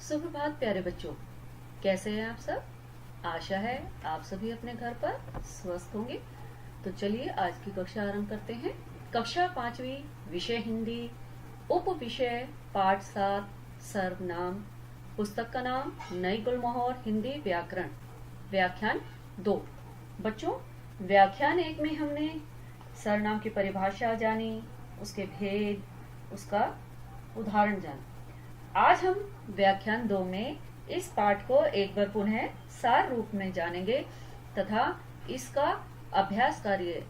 सुप्रभात प्यारे बच्चों, कैसे हैं आप सब। आशा है आप सभी अपने घर पर स्वस्थ होंगे। तो चलिए आज की कक्षा आरंभ करते हैं। कक्षा 5वीं, विषय हिंदी, उप विषय पाठ 7, सर्वनाम। पुस्तक का नाम नई गुलमोहर हिंदी व्याकरण, व्याख्यान 2। बच्चों, व्याख्यान 1 में हमने सर्वनाम की परिभाषा जानी, उसके भेद, उसका उदाहरण जाना। आज हम व्याख्यान 2 में इस पाठ को एक बार पुनः सार रूप में जानेंगे तथा इसका अभ्यास कार्य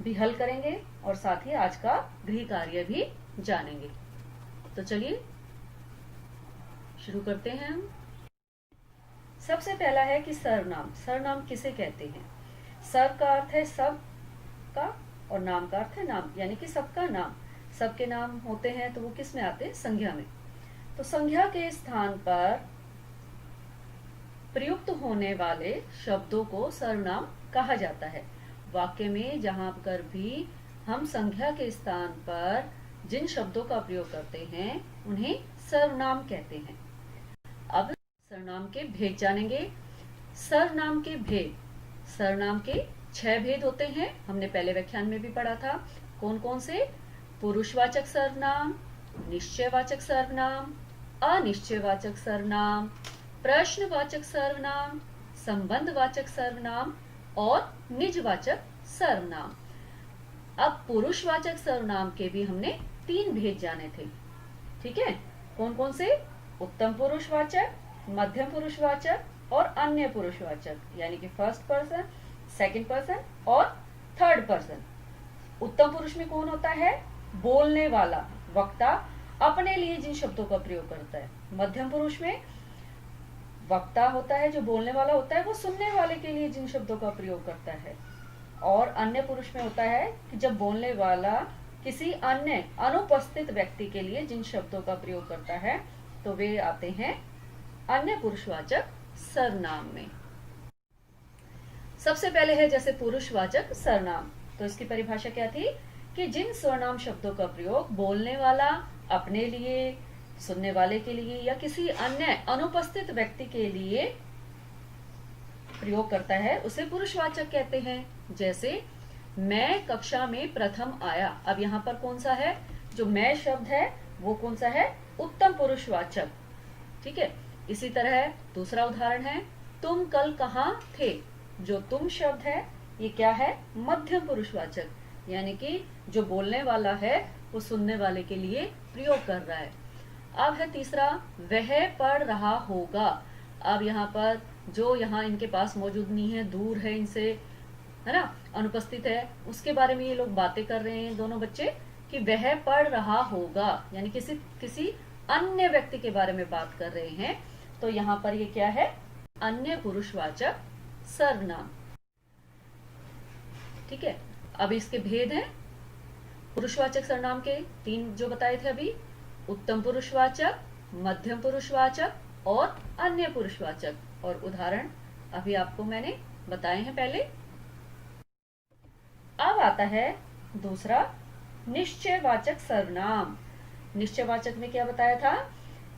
भी हल करेंगे और साथ ही आज का गृह कार्य भी जानेंगे। तो चलिए शुरू करते हैं हम। सबसे पहला है कि सर्वनाम। सर्वनाम किसे कहते हैं? सर्व का अर्थ है सब का और नाम का अर्थ है नाम, यानी कि सबका नाम। सबके नाम होते हैं तो वो किस में आते हैं? संज्ञा में। तो संज्ञा के स्थान पर प्रयुक्त होने वाले शब्दों को सर्वनाम कहा जाता है। वाक्य में जहां पर भी हम संज्ञा के स्थान पर जिन शब्दों का प्रयोग करते हैं उन्हें सर्वनाम कहते हैं। अब सर्वनाम के भेद जानेंगे। सर्वनाम के भेद, सर्वनाम के 6 भेद होते हैं। हमने पहले व्याख्यान में भी पढ़ा था। कौन कौन से? पुरुषवाचक सर्वनाम, निश्चयवाचक सर्वनाम, अनिश्चयवाचक सर्वनाम, प्रश्नवाचक सर्वनाम, संबंधवाचक सर्वनाम और निजवाचक सर्वनाम। अब पुरुषवाचक सर्वनाम के भी हमने 3 भेद जाने थे। ठीक है, कौन कौन से? उत्तम पुरुषवाचक, मध्यम पुरुषवाचक और अन्य पुरुषवाचक, यानी कि फर्स्ट पर्सन, सेकंड पर्सन और थर्ड पर्सन। उत्तम पुरुष में कौन होता है? बोलने वाला, वक्ता अपने लिए जिन शब्दों का प्रयोग करता है। मध्यम पुरुष में वक्ता होता है, जो बोलने वाला होता है, वो सुनने वाले के लिए जिन शब्दों का प्रयोग करता है। और अन्य पुरुष में होता है कि जब बोलने वाला किसी अन्य अनुपस्थित व्यक्ति के लिए जिन शब्दों का प्रयोग करता है तो वे आते हैं अन्य पुरुषवाचक सर्वनाम में। सबसे पहले है जैसे पुरुषवाचक सर्वनाम। तो इसकी परिभाषा क्या थी कि जिन सर्वनाम शब्दों का प्रयोग बोलने वाला अपने लिए, सुनने वाले के लिए या किसी अन्य अनुपस्थित व्यक्ति के लिए प्रयोग करता है उसे पुरुषवाचक कहते हैं। जैसे मैं कक्षा में प्रथम आया। अब यहाँ पर कौन सा है? जो मैं शब्द है वो कौन सा है? उत्तम पुरुषवाचक। ठीक है। इसी तरह दूसरा उदाहरण है, तुम कल कहाँ थे। जो तुम शब्द है ये क्या है? मध्यम पुरुषवाचक, यानी कि जो बोलने वाला है वो सुनने वाले के लिए प्रयोग कर रहा है। अब है तीसरा, वह पढ़ रहा होगा। अब यहाँ पर जो यहाँ इनके पास मौजूद नहीं है, दूर है इनसे, है ना, अनुपस्थित है, उसके बारे में ये लोग बातें कर रहे हैं दोनों बच्चे कि वह पढ़ रहा होगा, यानी किसी अन्य व्यक्ति के बारे में बात कर रहे हैं। तो यहाँ पर ये क्या है? अन्य पुरुषवाचक सर्वनाम। ठीक है। अब इसके भेद हैं पुरुषवाचक सर्वनाम के 3 जो बताए थे अभी, उत्तम पुरुषवाचक, मध्यम पुरुषवाचक और अन्य पुरुषवाचक। और उदाहरण अभी आपको मैंने बताए हैं पहले। अब आता है दूसरा, निश्चयवाचक सर्वनाम। निश्चयवाचक में क्या बताया था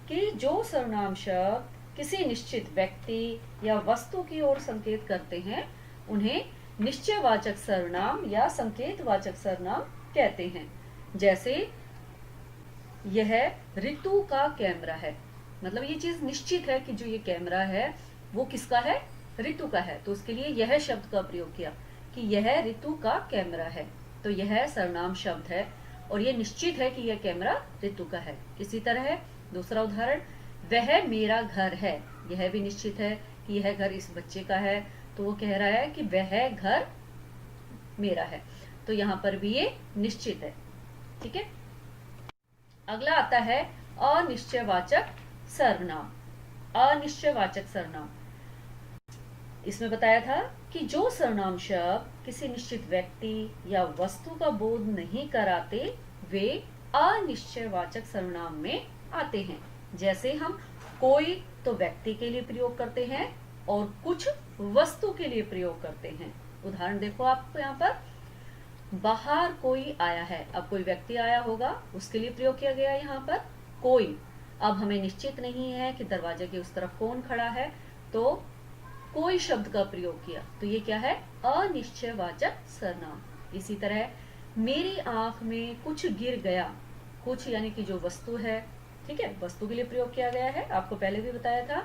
कि जो सर्वनाम शब्द किसी निश्चित व्यक्ति या वस्तु की ओर संकेत करते हैं उन्हें निश्चयवाचक सर्वनाम या संकेतवाचक सर्वनाम कहते हैं। जैसे यह ऋतु का कैमरा है, मतलब ये चीज निश्चित है कि जो ये कैमरा है वो किसका है? ऋतु का है। तो उसके लिए यह शब्द का प्रयोग किया कि यह ऋतु का कैमरा है। तो यह सर्वनाम शब्द है और ये निश्चित है कि यह कैमरा ऋतु का है। इसी तरह दूसरा उदाहरण, वह मेरा घर है। यह भी निश्चित है कि यह घर इस बच्चे का है, तो वो कह रहा है कि वह घर मेरा है। तो यहाँ पर भी ये निश्चित है। ठीक है। अगला आता है अनिश्चयवाचक सर्वनाम। अनिश्चयवाचक सर्वनाम, इसमें बताया था कि जो सर्वनाम शब्द किसी निश्चित व्यक्ति या वस्तु का बोध नहीं कराते वे अनिश्चयवाचक सर्वनाम में आते हैं। जैसे हम कोई तो व्यक्ति के लिए प्रयोग करते हैं और कुछ वस्तु के लिए प्रयोग करते हैं। उदाहरण देखो आपको यहाँ पर, बाहर कोई आया है। अब कोई व्यक्ति आया होगा उसके लिए प्रयोग किया गया यहाँ पर कोई। अब हमें निश्चित नहीं है कि दरवाजे के उस तरफ कौन खड़ा है, तो कोई शब्द का प्रयोग किया, तो ये क्या है, अनिश्चयवाचक सर्वनाम। इसी तरह मेरी आंख में कुछ गिर गया, कुछ यानी कि जो वस्तु है, ठीक है, वस्तु के लिए प्रयोग किया गया है, आपको पहले भी बताया था।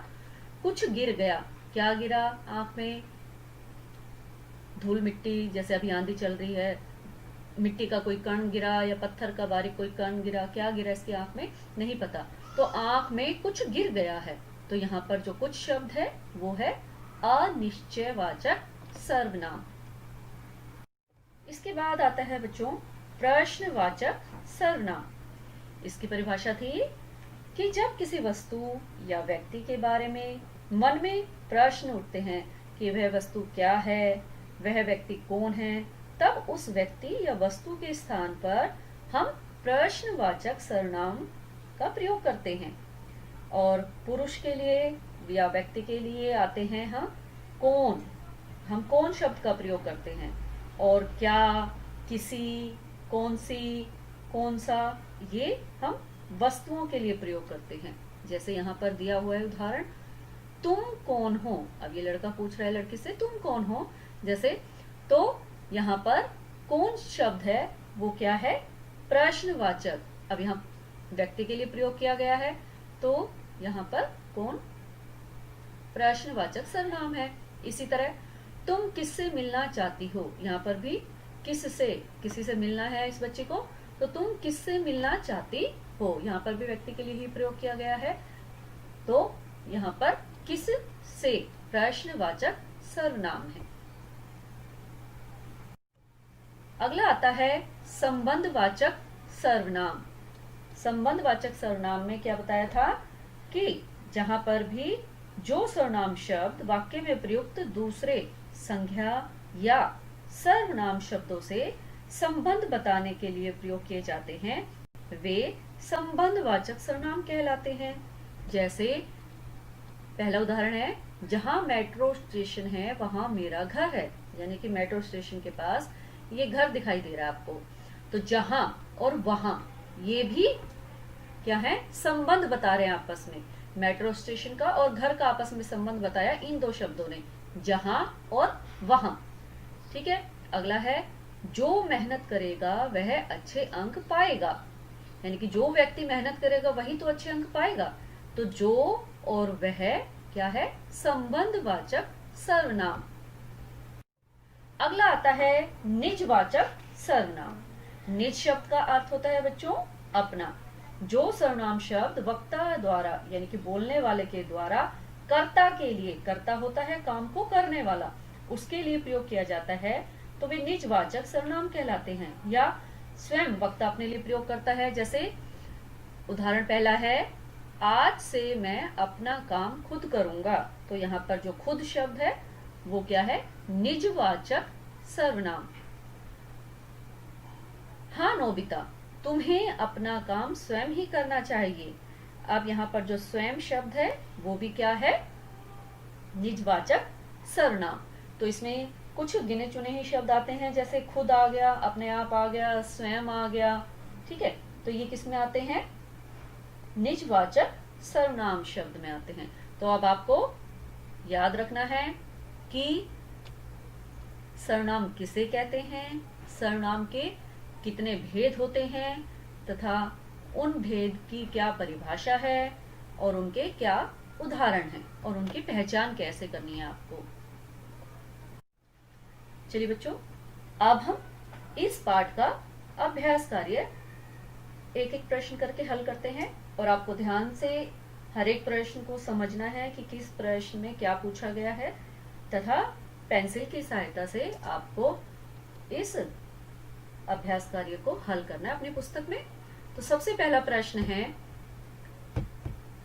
कुछ गिर गया, क्या गिरा आंख में, धूल मिट्टी, जैसे अभी आंधी चल रही है, मिट्टी का कोई कण गिरा या पत्थर का बारीक कोई कण गिरा, क्या गिरा इसकी आंख में नहीं पता, तो आंख में कुछ गिर गया है। तो यहाँ पर जो कुछ शब्द है वो है अनिश्चयवाचक सर्वनाम। इसके बाद आता है बच्चों प्रश्नवाचक सर्वनाम। इसकी परिभाषा थी कि जब किसी वस्तु या व्यक्ति के बारे में मन में प्रश्न उठते हैं कि वह वस्तु क्या है, वह व्यक्ति कौन है, तब उस व्यक्ति या वस्तु के स्थान पर हम प्रश्नवाचक सर्वनाम का प्रयोग करते हैं। और पुरुष के लिए या व्यक्ति के लिए आते हैं कौन, हम कौन शब्द का प्रयोग करते हैं, और क्या, किसी, कौन सी, कौन सा, ये हम वस्तुओं के लिए प्रयोग करते हैं। जैसे यहाँ पर दिया हुआ है उदाहरण, तुम कौन हो। अब ये लड़का पूछ रहा है लड़की से तुम कौन हो, जैसे, तो यहाँ पर कौन शब्द है वो क्या है, प्रश्नवाचक। अब यहाँ व्यक्ति के लिए प्रयोग किया गया है, तो यहाँ पर कौन प्रश्नवाचक सर्वनाम है। इसी तरह तुम किससे मिलना चाहती हो, यहाँ पर भी किससे, किसी से मिलना है इस बच्चे को, तो तुम किससे मिलना चाहती हो, यहाँ पर भी व्यक्ति के लिए ही प्रयोग किया गया है, तो यहाँ पर किस से प्रश्नवाचक सर्वनाम है। अगला आता है संबंधवाचक सर्वनाम। संबंधवाचक सर्वनाम में क्या बताया था कि जहां पर भी जो सर्वनाम शब्द वाक्य में प्रयुक्त दूसरे संज्ञा या सर्वनाम शब्दों से संबंध बताने के लिए प्रयोग किए जाते हैं, वे संबंधवाचक सर्वनाम कहलाते हैं। जैसे पहला उदाहरण है, जहां मेट्रो स्टेशन है वहां मेरा घर है, यानी कि मेट्रो स्टेशन के पास ये घर दिखाई दे रहा है आपको, तो जहां और वहां ये भी क्या है, संबंध बता रहे हैं आपस में। मेट्रो स्टेशन का और घर का आपस में संबंध बताया इन दो शब्दों ने, जहां और वहां। ठीक है, अगला है, जो मेहनत करेगा वह अच्छे अंक पाएगा, यानी कि जो व्यक्ति मेहनत करेगा वही तो अच्छे अंक पाएगा, तो जो और वह क्या है, संबंधवाचक सर्वनाम। अगला आता है निजवाचक सर्वनाम। निज शब्द का अर्थ होता है बच्चों अपना। जो सर्वनाम शब्द वक्ता द्वारा यानी कि बोलने वाले के द्वारा कर्ता के लिए, कर्ता होता है काम को करने वाला, उसके लिए प्रयोग किया जाता है, तो वे निजवाचक सर्वनाम कहलाते हैं। या स्वयं वक्ता अपने लिए प्रयोग करता है, जैसे उदाहरण पहला है, आज से मैं अपना काम खुद करूंगा, तो यहाँ पर जो खुद शब्द है वो क्या है, निजवाचक सर्वनाम। हाँ नोबिता, तुम्हें अपना काम स्वयं ही करना चाहिए। अब यहाँ पर जो स्वयं शब्द है वो भी क्या है, निजवाचक सर्वनाम। तो इसमें कुछ गिने चुने ही शब्द आते हैं, जैसे खुद आ गया, अपने आप आ गया, स्वयं आ गया। ठीक है, तो ये किस में आते हैं, निजवाचक सर्वनाम शब्द में आते हैं। तो अब आपको याद रखना है कि सर्वनाम किसे कहते हैं, सर्वनाम के कितने भेद होते हैं, तथा उन भेद की क्या परिभाषा है और उनके क्या उदाहरण हैं और उनकी पहचान कैसे करनी है आपको। चलिए बच्चों, अब हम इस पाठ का अभ्यास कार्य एक एक प्रश्न करके हल करते हैं, और आपको ध्यान से हर एक प्रश्न को समझना है कि किस प्रश्न में क्या पूछा गया है, तथा पेंसिल की सहायता से आपको इस अभ्यास कार्य को हल करना है अपनी पुस्तक में। तो सबसे पहला प्रश्न है,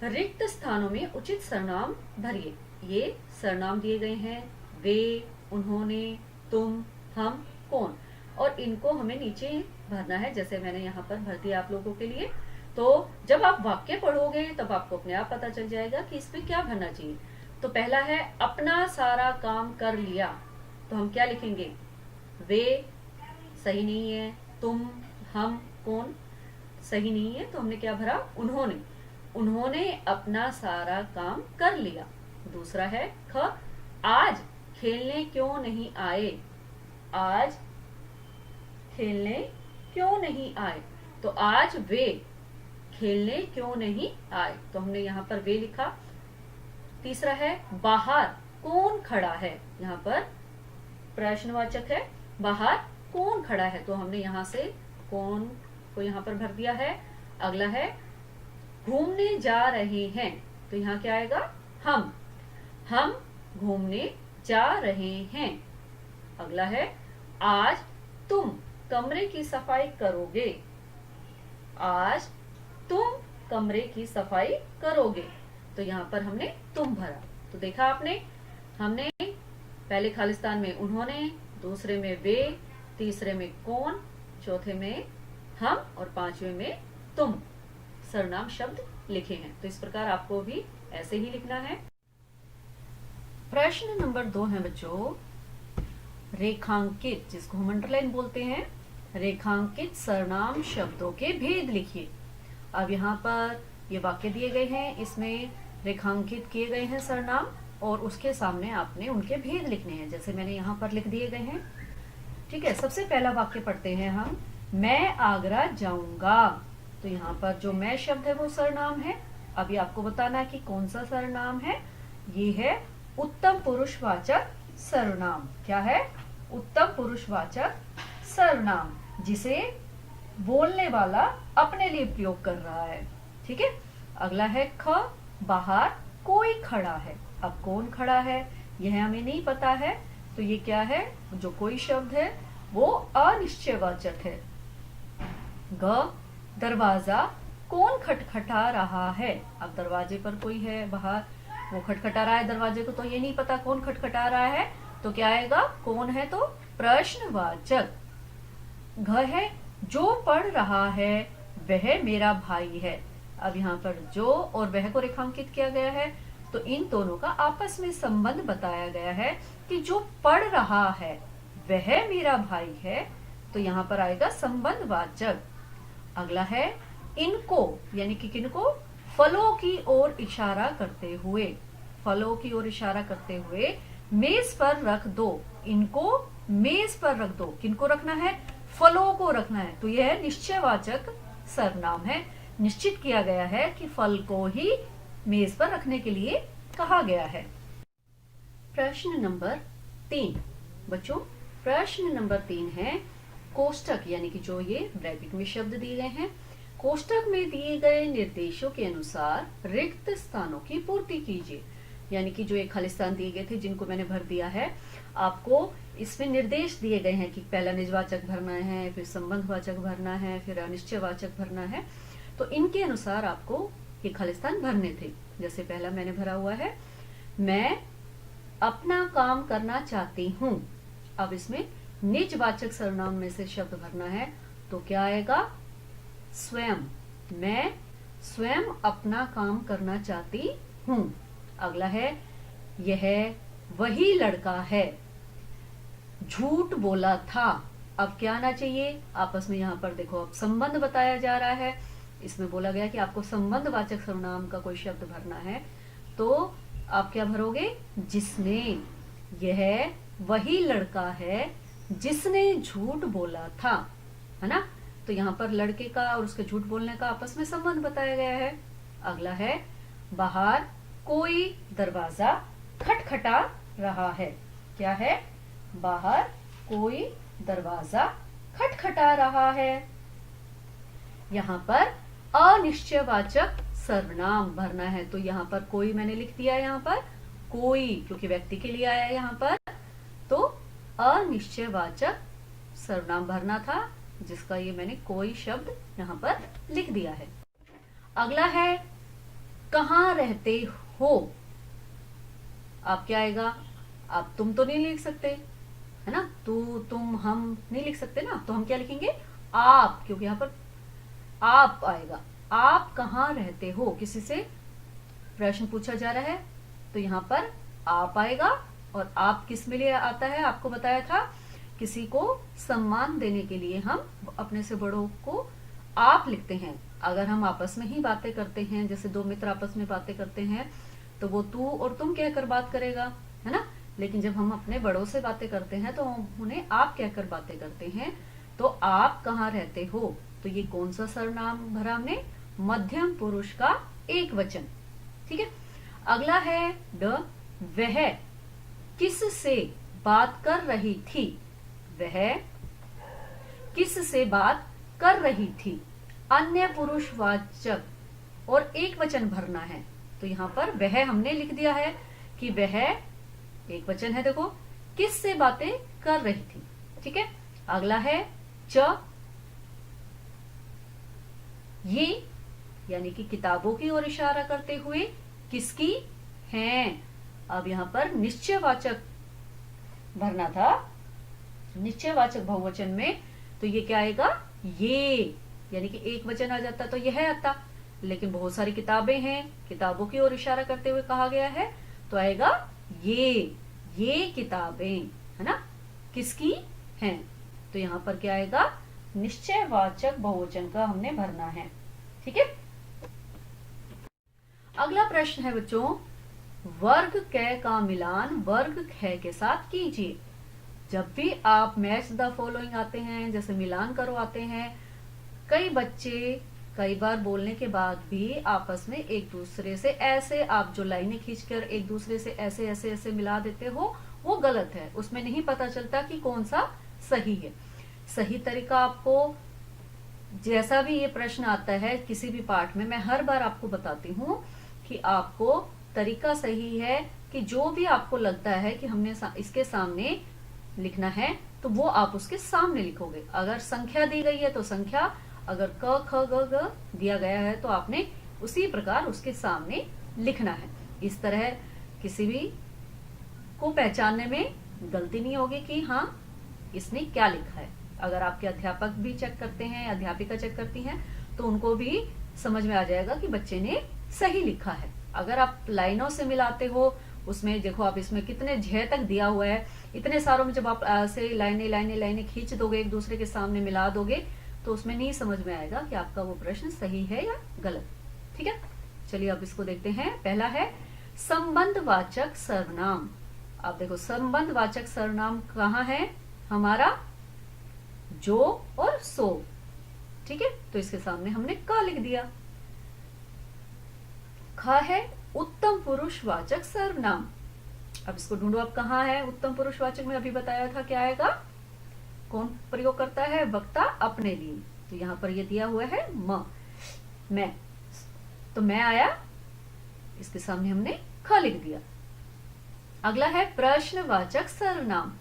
रिक्त स्थानों में उचित सर्वनाम भरिए। ये सर्वनाम दिए गए हैं, वे, उन्होंने, तुम, हम, कौन, और इनको हमें नीचे भरना है, जैसे मैंने यहाँ पर भर दिया आप लोगों के लिए। तो जब आप वाक्य पढ़ोगे तब आपको अपने आप पता चल जाएगा कि इसमें क्या भरना चाहिए। तो पहला है, अपना सारा काम कर लिया, तो हम क्या लिखेंगे, वे सही नहीं है, तुम, हम, कौन सही नहीं है, तो हमने क्या भरा, उन्होंने। उन्होंने अपना सारा काम कर लिया। दूसरा है ख, आज खेलने क्यों नहीं आए। आज खेलने क्यों नहीं आए, तो आज वे खेलने क्यों नहीं आए, तो हमने यहाँ पर वे लिखा। तीसरा है बाहर कौन खड़ा है, यहाँ पर प्रश्नवाचक है, बाहर कौन खड़ा है, तो हमने यहाँ से कौन को यहाँ पर भर दिया है। अगला है घूमने जा रहे हैं, तो यहाँ क्या आएगा, हम घूमने जा रहे हैं। अगला है आज तुम कमरे की सफाई करोगे। आज तुम कमरे की सफाई करोगे, तो यहाँ पर हमने तुम भरा। तो देखा आपने, हमने पहले खालिस्तान में उन्होंने, दूसरे में वे, तीसरे में कौन, चौथे में हम और पांचवे में तुम सर्वनाम शब्द लिखे हैं। तो इस प्रकार आपको भी ऐसे ही लिखना है। प्रश्न नंबर 2 है बच्चों, रेखांकित, जिसको हम अंडरलाइन बोलते हैं, रेखांकित सर्वनाम शब्दों के भेद लिखिए। अब यहाँ पर ये वाक्य दिए गए हैं, इसमें रेखांकित किए गए हैं सर्वनाम और उसके सामने आपने उनके भेद लिखने हैं, जैसे मैंने यहाँ पर लिख दिए गए हैं। ठीक है, सबसे पहला वाक्य पढ़ते हैं हम, मैं आगरा जाऊंगा। तो यहाँ पर जो मैं शब्द है वो सर्वनाम है। अभी आपको बताना है कि कौन सा सर्वनाम है। ये है उत्तम पुरुषवाचक सर्वनाम। क्या है? उत्तम पुरुषवाचक सर्वनाम, जिसे बोलने वाला अपने लिए प्रयोग कर रहा है। ठीक है, अगला है ख, बाहर कोई खड़ा है। अब कौन खड़ा है यह हमें नहीं पता है, तो ये क्या है, जो कोई शब्द है वो अनिश्चयवाचक है। ग, दरवाजा कौन खटखटा रहा है। अब दरवाजे पर कोई है बाहर, वो खटखटा रहा है दरवाजे को, तो ये नहीं पता कौन खटखटा रहा है, तो क्या आएगा, कौन है तो प्रश्नवाचक। घ है जो पढ़ रहा है वह मेरा भाई है। अब यहाँ पर जो और वह को रेखांकित किया गया है, तो इन दोनों का आपस में संबंध बताया गया है कि जो पढ़ रहा है वह मेरा भाई है, तो यहाँ पर आएगा संबंधवाचक। अगला है इनको, यानी कि किनको, फलों की ओर इशारा करते हुए, फलों की ओर इशारा करते हुए मेज पर रख दो। इनको मेज पर रख दो, किनको रखना है, फलों को रखना है, तो यह निश्चयवाचक सर्वनाम है। निश्चित किया गया है कि फल को ही मेज पर रखने के लिए कहा गया है। प्रश्न नंबर 3 बच्चों, प्रश्न नंबर 3 है कोष्टक, यानी कि जो ये ब्रैकेट में शब्द दिए गए हैं, कोष्टक में दिए गए निर्देशों के अनुसार रिक्त स्थानों की पूर्ति कीजिए। यानी कि जो एक खालिस्तान दिए गए थे जिनको मैंने भर दिया है, आपको इसमें निर्देश दिए गए हैं कि पहला निजवाचक भरना है, फिर संबंधवाचक भरना है, फिर अनिश्चयवाचक भरना है। तो इनके अनुसार आपको ये खालिस्तान भरने थे। जैसे पहला मैंने भरा हुआ है, मैं अपना काम करना चाहती हूँ। अब इसमें निजवाचक सर्वनाम में से शब्द भरना है, तो क्या आएगा, स्वयं। मैं स्वयं अपना काम करना चाहती हूँ। अगला है यह वही लड़का है, झूठ बोला था। अब क्या आना चाहिए, आपस में यहाँ पर देखो अब संबंध बताया जा रहा है, इसमें बोला गया कि आपको संबंधवाचक सर्वनाम का कोई शब्द भरना है, तो आप क्या भरोगे, जिसने। यह वही लड़का है जिसने झूठ बोला था, है ना। तो यहाँ पर लड़के का और उसके झूठ बोलने का आपस में संबंध बताया गया है। अगला है बाहर कोई दरवाजा खटखटा रहा है। क्या है, बाहर कोई दरवाजा खटखटा रहा है। यहाँ पर अनिश्चयवाचक सर्वनाम भरना है, तो यहाँ पर कोई मैंने लिख दिया है, यहाँ पर कोई क्योंकि व्यक्ति के लिए आया है यहाँ पर, तो अनिश्चयवाचक सर्वनाम भरना था, जिसका ये मैंने कोई शब्द यहाँ पर लिख दिया है। अगला है कहाँ रहते हो। आप क्या आएगा, आप तुम तो नहीं लिख सकते, है ना, तू तुम हम नहीं लिख सकते ना, तो हम क्या लिखेंगे, आप, क्योंकि यहाँ पर आप आएगा। आप कहाँ रहते हो, किसी से प्रश्न पूछा जा रहा है, तो यहाँ पर आप आएगा। और आप किस में लिए आता है, आपको बताया था, किसी को सम्मान देने के लिए हम अपने से बड़ों को आप लिखते हैं, अगर हम आपस में ही बातें करते हैं, जैसे दो मित्र आपस में बातें करते हैं, तो वो तू और तुम कहकर बात करेगा, है ना। लेकिन जब हम अपने बड़ों से बातें करते हैं तो उन्हें आप कहकर बातें करते हैं। तो आप कहाँ रहते हो, तो ये कौन सा सर्वनाम भरा हमने, मध्यम पुरुष का एक वचन। ठीक है। अगला है ड, वह किस से बात कर रही थी। वह किस से बात कर रही थी, अन्य पुरुषवाचक और एक वचन भरना है। तो यहाँ पर वह हमने लिख दिया है कि वह एक वचन है, देखो, किस से बातें कर रही थी। ठीक है। अगला है च, ये यानी कि किताबों की ओर इशारा करते हुए किसकी हैं। अब यहाँ पर निश्चयवाचक भरना था, निश्चयवाचक बहुवचन में, तो ये क्या आएगा, ये, यानी कि एक वचन आ जाता तो यह आता। लेकिन बहुत सारी किताबें हैं, किताबों की ओर इशारा करते हुए कहा गया है, तो आएगा ये किताबें, है ना, किसकी हैं। तो यहाँ पर क्या आएगा, निश्चयवाचक बहुवचन का हमने भरना है। ठीक है। अगला प्रश्न है बच्चों, वर्ग क का मिलान वर्ग ख के साथ कीजिए। जब भी आप मैच द फॉलोइंग आते हैं, जैसे मिलान करो आते हैं, कई बच्चे कई बार बोलने के बाद भी आपस में एक दूसरे से ऐसे, आप जो लाइनें खींचकर एक दूसरे से ऐसे ऐसे ऐसे मिला देते हो, वो गलत है। उसमें नहीं पता चलता कि कौन सा सही है। सही तरीका आपको, जैसा भी ये प्रश्न आता है किसी भी पाठ में, मैं हर बार आपको बताती हूँ कि आपको तरीका सही है कि जो भी आपको लगता है कि हमने इसके सामने लिखना है, तो वो आप उसके सामने लिखोगे। अगर संख्या दी गई है तो संख्या, अगर क ख ग घ दिया गया है तो आपने उसी प्रकार उसके सामने लिखना है। इस तरह किसी भी को पहचानने में गलती नहीं होगी कि हाँ इसने क्या लिखा है। अगर आपके अध्यापक भी चेक करते हैं, अध्यापिका चेक करती हैं, तो उनको भी समझ में आ जाएगा कि बच्चे ने सही लिखा है। अगर आप लाइनों से मिलाते हो, उसमें देखो आप इसमें कितने झ तक दिया हुआ है, इतने सारों में जब आप ऐसे लाइनें लाइनें लाइनें खींच दोगे, एक दूसरे के सामने मिला दोगे, तो उसमें नहीं समझ में आएगा कि आपका वो प्रश्न सही है या गलत। ठीक है। चलिए अब इसको देखते हैं। पहला है संबंधवाचक सर्वनाम। अब देखो संबंधवाचक सर्वनाम कहाँ है हमारा, जो और सो। ठीक है। तो इसके सामने हमने क लिख दिया। ख है उत्तम पुरुषवाचक सर्वनाम। अब इसको ढूंढो, अब कहाँ है उत्तम पुरुषवाचक में, अभी बताया था क्या आएगा, कौन प्रयोग करता है, वक्ता अपने लिए। तो यहाँ पर ये दिया हुआ है मैं, तो मैं आया, इसके सामने हमने ख लिख दिया। अगला है प्रश्नवाचक सर्वनाम।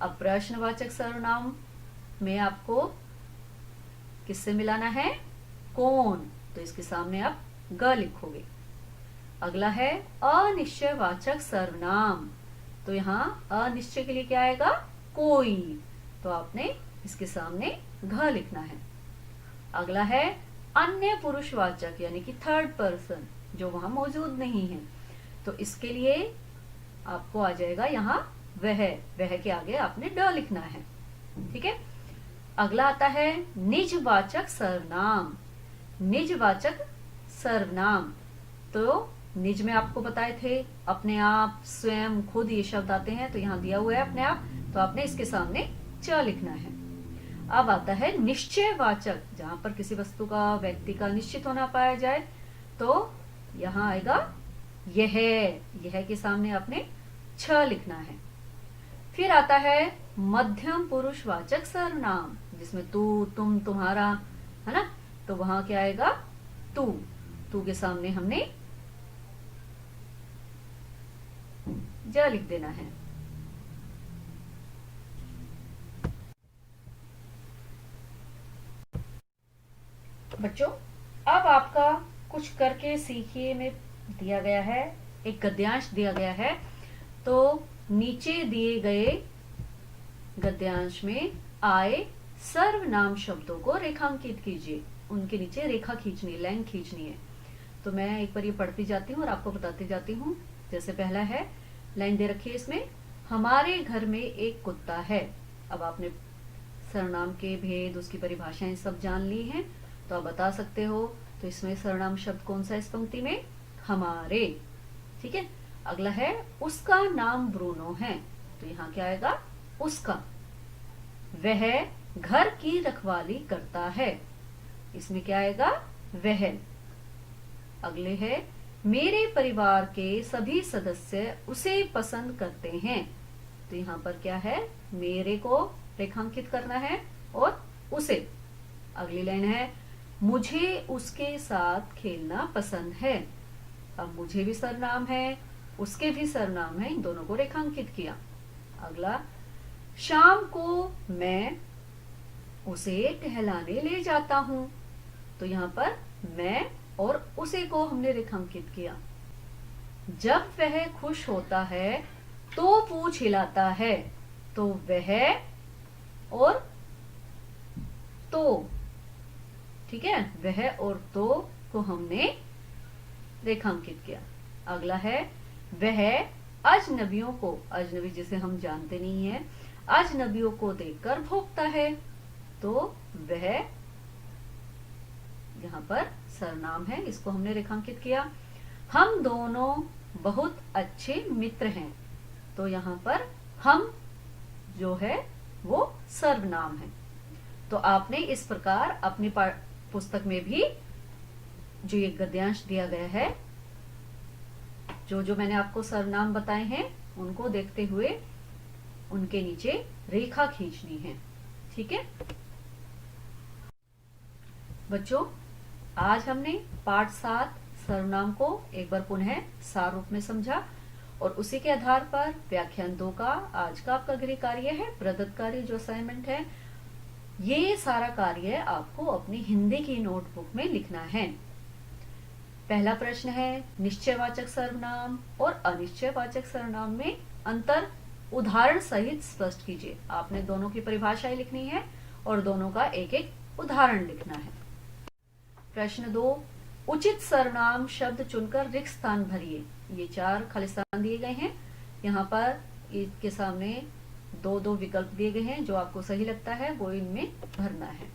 अब प्रश्नवाचक सर्वनाम में आपको किससे मिलाना है, कौन, तो इसके सामने आप ग लिखोगे। अगला है अनिश्चयवाचक सर्वनाम। तो यहाँ अनिश्चय के लिए क्या आएगा, कोई, तो आपने इसके सामने घ लिखना है। अगला है अन्य पुरुषवाचक, यानी कि थर्ड पर्सन, जो वहां मौजूद नहीं है, तो इसके लिए आपको आ जाएगा यहाँ वह के आगे आपने ड लिखना है। ठीक है। अगला आता है निजवाचक सर्वनाम। निजवाचक सर्वनाम, तो निज में आपको बताए थे अपने आप, स्वयं, खुद, ये शब्द आते हैं, तो यहाँ दिया हुआ है अपने आप, तो आपने इसके सामने च लिखना है। अब आता है निश्चयवाचक, जहां पर किसी वस्तु का, व्यक्ति का निश्चित होना पाया जाए, तो यहाँ आएगा यह के सामने आपने छ लिखना है। फिर आता है मध्यम पुरुषवाचक सर्वनाम, जिसमें तू, तुम, तुम्हारा, है ना, तो वहां क्या आएगा, तू के सामने हमने ज लिख देना है। बच्चों अब आपका कुछ करके सीखिए में दिया गया है, एक गद्यांश दिया गया है, तो नीचे दिए गए गद्यांश में आए सर्वनाम शब्दों को रेखांकित कीजिए। उनके नीचे रेखा खींचनी है, लाइन खींचनी है। तो मैं एक बार ये पढ़ती जाती हूँ और आपको बताती जाती हूँ। जैसे पहला है, लाइन दे रखी है इसमें, हमारे घर में एक कुत्ता है। अब आपने सर्वनाम के भेद, उसकी परिभाषाएं सब जान ली हैं, तो आप बता सकते हो। तो इसमें सर्वनाम शब्द कौन सा इस पंक्ति में? हमारे। ठीक है, अगला है उसका नाम ब्रूनो है, तो यहाँ क्या आएगा? उसका। वह घर की रखवाली करता है, इसमें क्या आएगा? वह। अगले है मेरे परिवार के सभी सदस्य उसे पसंद करते हैं, तो यहाँ पर क्या है? मेरे को रेखांकित करना है और उसे। अगली लाइन है मुझे उसके साथ खेलना पसंद है। अब मुझे भी सर्वनाम है, उसके भी सर्वनाम है, इन दोनों को रेखांकित किया। अगला शाम को मैं उसे टहलाने ले जाता हूं, तो यहाँ पर मैं और उसे को हमने रेखांकित किया। जब वह खुश होता है तो पूंछ हिलाता है, तो वह और तो। ठीक है, वह और तो को हमने रेखांकित किया। अगला है वह अजनबियों को, अजनबी जिसे हम जानते नहीं है, अजनबियों को देखकर भौंकता है, तो वह यहाँ पर सर्वनाम है, इसको हमने रेखांकित किया। हम दोनों बहुत अच्छे मित्र हैं, तो यहाँ पर हम जो है वो सर्वनाम है। तो आपने इस प्रकार अपनी पुस्तक में भी जो ये गद्यांश दिया गया है, जो जो मैंने आपको सर्वनाम बताए हैं उनको देखते हुए उनके नीचे रेखा खींचनी है। ठीक है बच्चों, आज हमने पाठ 7 सर्वनाम को एक बार पुनः सार रूप में समझा और उसी के आधार पर व्याख्यान 2 का आज का आपका गृह कार्य है, प्रदत्त कार्य जो असाइनमेंट है, ये सारा कार्य आपको अपनी हिंदी की नोटबुक में लिखना है। पहला प्रश्न है निश्चयवाचक सर्वनाम और अनिश्चयवाचक सर्वनाम में अंतर उदाहरण सहित स्पष्ट कीजिए। आपने दोनों की परिभाषाएं लिखनी है और दोनों का एक एक उदाहरण लिखना है। प्रश्न 2, उचित सर्वनाम शब्द चुनकर रिक्त स्थान भरिए। ये 4 खाली स्थान दिए गए हैं, यहाँ पर इसके सामने 2 विकल्प दिए गए हैं, जो आपको सही लगता है वो इनमें भरना है।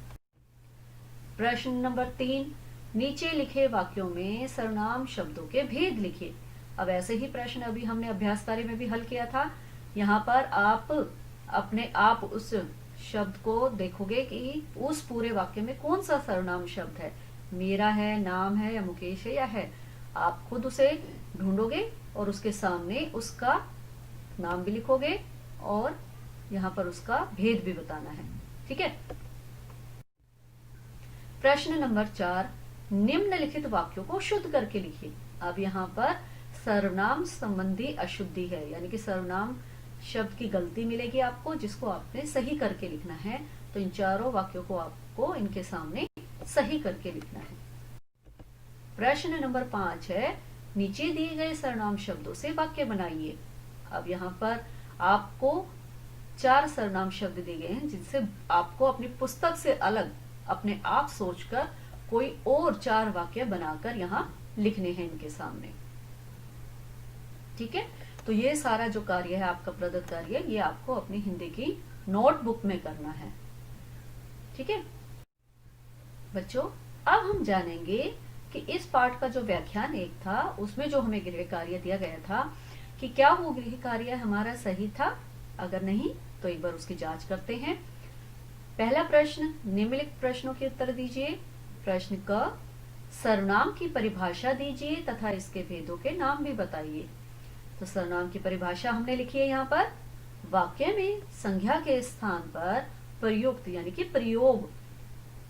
प्रश्न नंबर 3, नीचे लिखे वाक्यों में सर्वनाम शब्दों के भेद लिखिए। अब ऐसे ही प्रश्न अभी हमने अभ्यास कार्य में भी हल किया था। यहाँ पर आप अपने आप उस शब्द को देखोगे कि उस पूरे वाक्य में कौन सा सर्वनाम शब्द है, मेरा है, नाम है या मुकेश है या है। आप खुद उसे ढूंढोगे और उसके सामने उसका नाम भी लिखोगे और यहाँ पर उसका भेद भी बताना है। ठीक है। प्रश्न नंबर 4, निम्नलिखित वाक्यों को शुद्ध करके लिखिए। अब यहाँ पर सर्वनाम संबंधी अशुद्धि है, यानी कि सर्वनाम शब्द की गलती मिलेगी आपको, जिसको आपने सही करके लिखना है। तो इन चारों वाक्यों को आपको इनके सामने सही करके लिखना है। प्रश्न नंबर 5 है नीचे दिए गए सर्वनाम शब्दों से वाक्य बनाइए। अब यहाँ पर आपको 4 सर्वनाम शब्द दिए गए हैं, जिनसे आपको अपनी पुस्तक से अलग अपने आप सोचकर कोई और 4 वाक्य बनाकर यहाँ लिखने हैं इनके सामने। ठीक है, तो ये सारा जो कार्य है आपका प्रदत्त कार्य, ये आपको अपनी हिंदी की नोटबुक में करना है। ठीक है बच्चों, अब हम जानेंगे कि इस पाठ का जो व्याख्यान 1 था उसमें जो हमें गृह कार्य दिया गया था कि क्या वो गृह कार्य हमारा सही था। अगर नहीं तो एक बार उसकी जांच करते हैं। पहला प्रश्न, निम्नलिखित प्रश्नों के उत्तर दीजिए। प्रश्न क, सर्वनाम की परिभाषा दीजिए तथा इसके भेदों के नाम भी बताइए। तो सर्वनाम की परिभाषा हमने लिखी है यहाँ पर, वाक्य में संज्ञा के स्थान पर प्रयुक्त यानी कि प्रयोग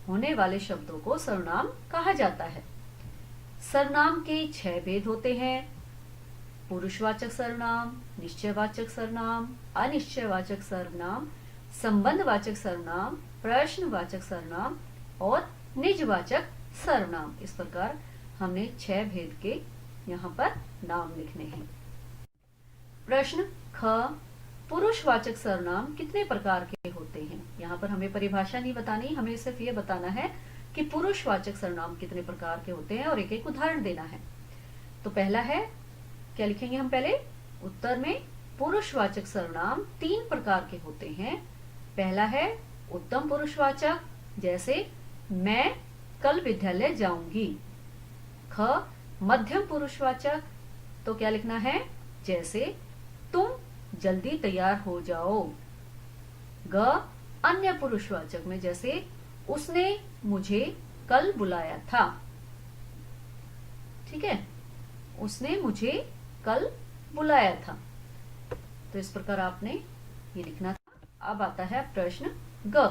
होने वाले शब्दों को सर्वनाम कहा जाता है। सर्वनाम के 6 भेद होते हैं, पुरुषवाचक सर्वनाम, निश्चयवाचक सर्वनाम, अनिश्चयवाचक सर्वनाम, संबंधवाचक सर्वनाम, प्रश्नवाचक सर्वनाम और निजवाचक सर्वनाम। इस प्रकार हमने 6 भेद के यहाँ पर नाम लिखने हैं। प्रश्न ख, पुरुषवाचक सर्वनाम कितने प्रकार के होते हैं। यहाँ पर हमें परिभाषा नहीं बतानी, हमें सिर्फ ये बताना है कि पुरुषवाचक सर्वनाम कितने प्रकार के होते हैं और एक एक उदाहरण देना है। तो पहला है, क्या लिखेंगे हम पहले उत्तर में, पुरुषवाचक सर्वनाम 3 प्रकार के होते हैं। पहला है उत्तम पुरुषवाचक, जैसे मैं, कल विद्यालय जाऊंगी। ख मध्यम पुरुषवाचक, तो क्या लिखना है? जैसे तुम जल्दी तैयार हो जाओ। ग अन्य पुरुषवाचक में जैसे उसने मुझे कल बुलाया था। ठीक है, उसने मुझे कल बुलाया था। तो इस प्रकार आपने ये लिखना था। अब आता है प्रश्न ग।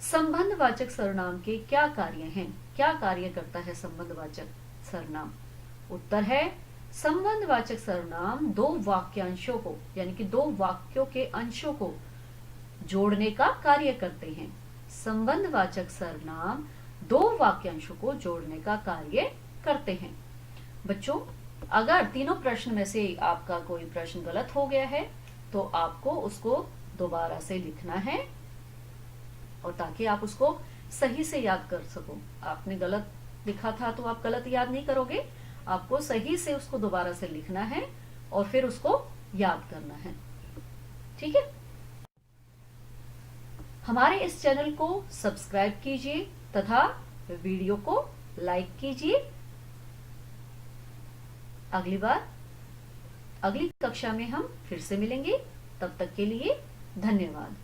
संबंधवाचक सर्वनाम के क्या कार्य हैं? क्या कार्य करता है संबंधवाचक सर्वनाम? उत्तर है संबंधवाचक सर्वनाम दो वाक्यांशों को यानी कि दो वाक्यों के अंशों को जोड़ने का कार्य करते हैं। संबंधवाचक सर्वनाम दो वाक्यांशों को जोड़ने का कार्य करते हैं। बच्चों, अगर तीनों प्रश्न में से आपका कोई प्रश्न गलत हो गया है तो आपको उसको दोबारा से लिखना है, और ताकि आप उसको सही से याद कर सको। आपने गलत लिखा था तो आप गलत याद नहीं करोगे, आपको सही से उसको दोबारा से लिखना है और फिर उसको याद करना है। ठीक है, हमारे इस चैनल को सब्सक्राइब कीजिए तथा वीडियो को लाइक कीजिए। अगली कक्षा में हम फिर से मिलेंगे। तब तक के लिए धन्यवाद।